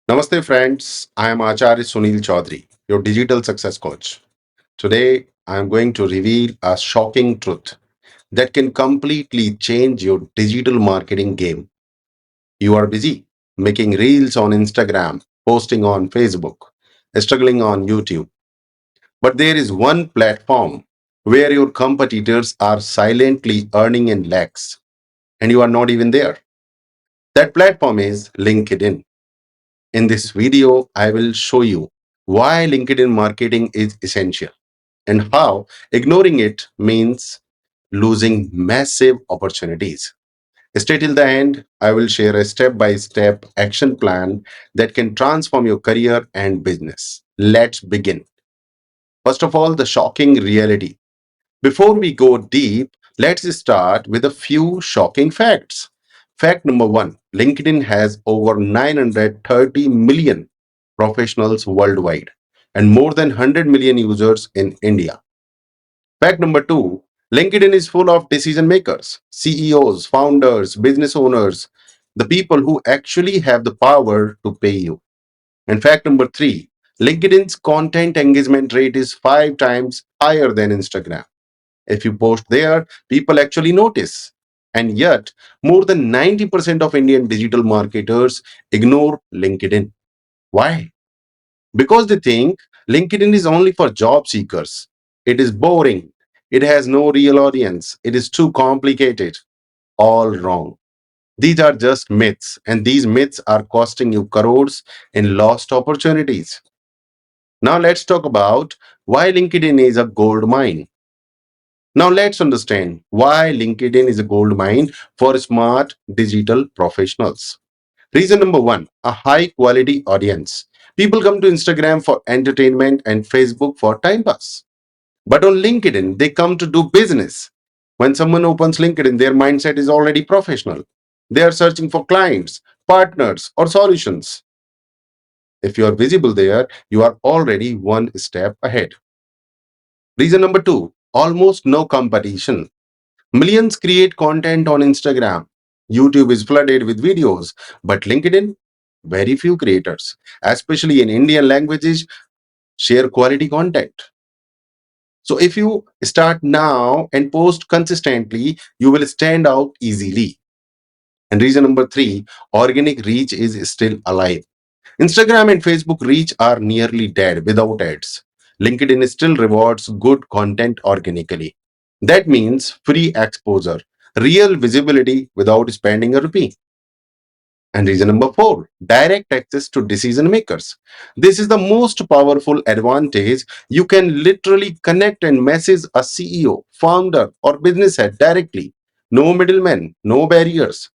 Namaste, friends. I am Achary Sunil Chaudhary, your digital success coach. Today, I am going to reveal a shocking truth that can completely change your digital marketing game. You are busy making reels on Instagram, posting on Facebook, struggling on YouTube. But there is one platform where your competitors are silently earning in lakhs, and you are not even there. That platform is LinkedIn. In this video, I will show you why LinkedIn marketing is essential and how ignoring it means losing massive opportunities. Stay till the end. I will share a step by step action plan that can transform your career and business. Let's begin. First of all, the shocking reality. Before we go deep, let's start with a few shocking facts. Fact number one, LinkedIn has over 930 million professionals worldwide and more than 100 million users in India. Fact number two, LinkedIn is full of decision makers, CEOs, founders, business owners, the people who actually have the power to pay you. And fact number three, LinkedIn's content engagement rate is 5 times higher than Instagram. If you post there, people actually notice. And yet, more than 90% of Indian digital marketers ignore LinkedIn. Why? Because they think LinkedIn is only for job seekers. It is boring. It has no real audience. It is too complicated. All wrong. These are just myths, and these myths are costing you crores in lost opportunities. Now, let's talk about why LinkedIn is a gold mine. Now let's understand why LinkedIn is a gold mine for smart digital professionals. Reason number one, a high quality audience. People come to Instagram for entertainment and Facebook for time pass. But on LinkedIn, they come to do business. When someone opens LinkedIn, their mindset is already professional. They are searching for clients, partners, or solutions. If you are visible there, you are already one step ahead. Reason number two, almost no competition. Millions create content on Instagram. YouTube is flooded with videos, but LinkedIn, very few creators, especially in Indian languages, share quality content. So if you start now and post consistently, you will stand out easily. And reason number three, organic reach is still alive. Instagram and Facebook reach are nearly dead without ads. LinkedIn still rewards good content organically. That means free exposure, real visibility without spending a rupee. And reason number four, direct access to decision makers. This is the most powerful advantage. You can literally connect and message a CEO, founder, or business head directly. No middlemen, no barriers.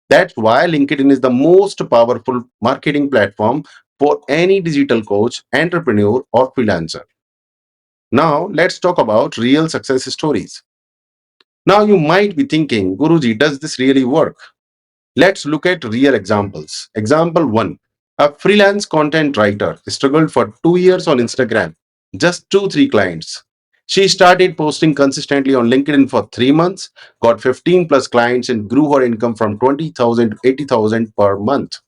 That's why LinkedIn is the most powerful marketing platform for any digital coach, entrepreneur, or freelancer. Now, let's talk about real success stories. Now, you might be thinking, Guruji, does this really work? Let's look at real examples. Example one, a freelance content writer struggled for 2 years on Instagram, just two, three clients. She started posting consistently on LinkedIn for 3 months, got 15 plus clients, and grew her income from 20,000 to 80,000 per month.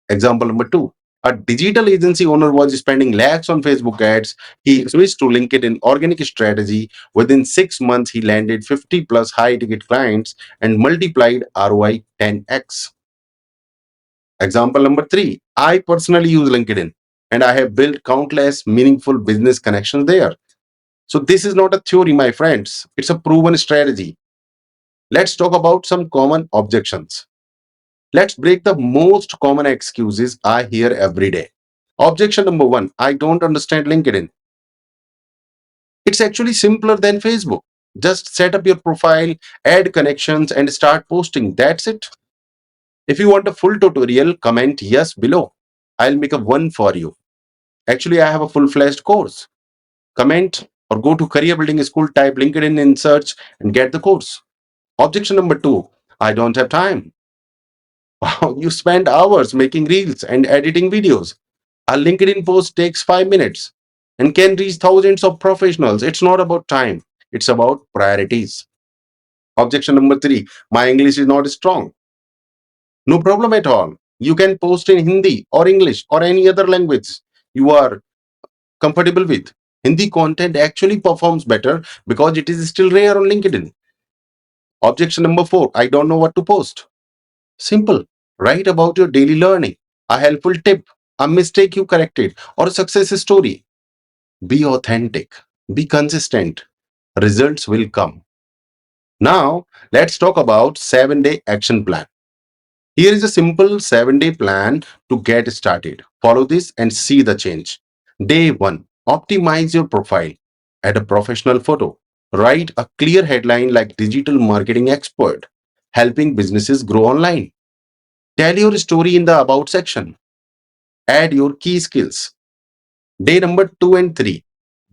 Example number two, a digital agency owner was spending lakhs on Facebook ads. He switched to LinkedIn organic strategy. Within 6 months, he landed 50 plus high ticket clients and multiplied ROI 10x. Example number three, I personally use LinkedIn and I have built countless meaningful business connections there. So, this is not a theory, my friends, it's a proven strategy. Let's talk about some common objections. Let's break the most common excuses I hear every day. Objection number one, I don't understand LinkedIn. It's actually simpler than Facebook. Just set up your profile, add connections, and start posting. That's it. If you want a full tutorial, comment yes below. I'll make a one for you. Actually, I have a full fledged course. Comment or go to Career Building School, type LinkedIn in search, and get the course. Objection number two, I don't have time. Wow, you spend hours making reels and editing videos. A LinkedIn post takes 5 minutes and can reach thousands of professionals. It's not about time, it's about priorities. Objection number three, my English is not strong. No problem at all. You can post in Hindi or English or any other language you are comfortable with. Hindi content actually performs better because it is still rare on LinkedIn. Objection number four, I don't know what to post. Simple. Write about your daily learning, a helpful tip, a mistake you corrected, or a success story. Be authentic. Be consistent. Results will come. Now, let's talk about 7-day action plan. Here is a simple 7-day plan to get started. Follow this and see the change. Day 1. Optimize your profile. Add a professional photo. Write a clear headline like digital marketing expert, helping businesses grow online. Tell your story in the about section. Add your key skills. Day number 2 and 3.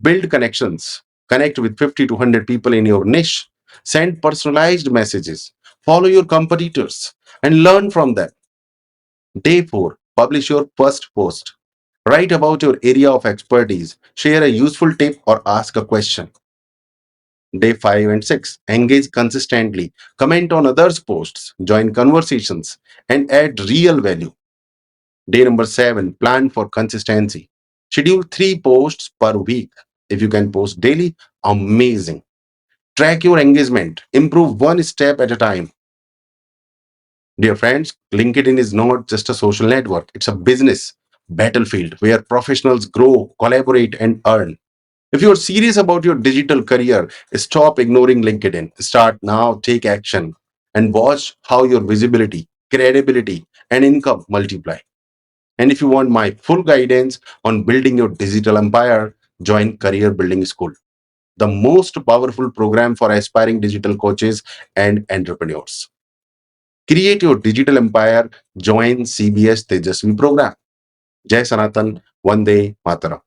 Build connections. Connect with 50 to 100 people in your niche. Send personalized messages. Follow your competitors and learn from them. Day 4. Publish your first post. Write about your area of expertise. Share a useful tip or ask a question. Day 5 and 6. Engage consistently. Comment on others' posts. Join conversations and add real value. Day number 7, plan for consistency. Schedule 3 posts per week. If you can post daily, amazing. Track your engagement. Improve one step at a time. Dear friends, LinkedIn is not just a social network, it's a business battlefield where professionals grow, collaborate, and earn. If you're serious about your digital career, stop ignoring LinkedIn. Start now, take action, and watch how your visibility, credibility, and income multiply. And if you want my full guidance on building your digital empire, join Career Building School, the most powerful program for aspiring digital coaches and entrepreneurs. Create your digital empire, join CBS Tejasvi program. Jai Sanatan, Vande Mataram.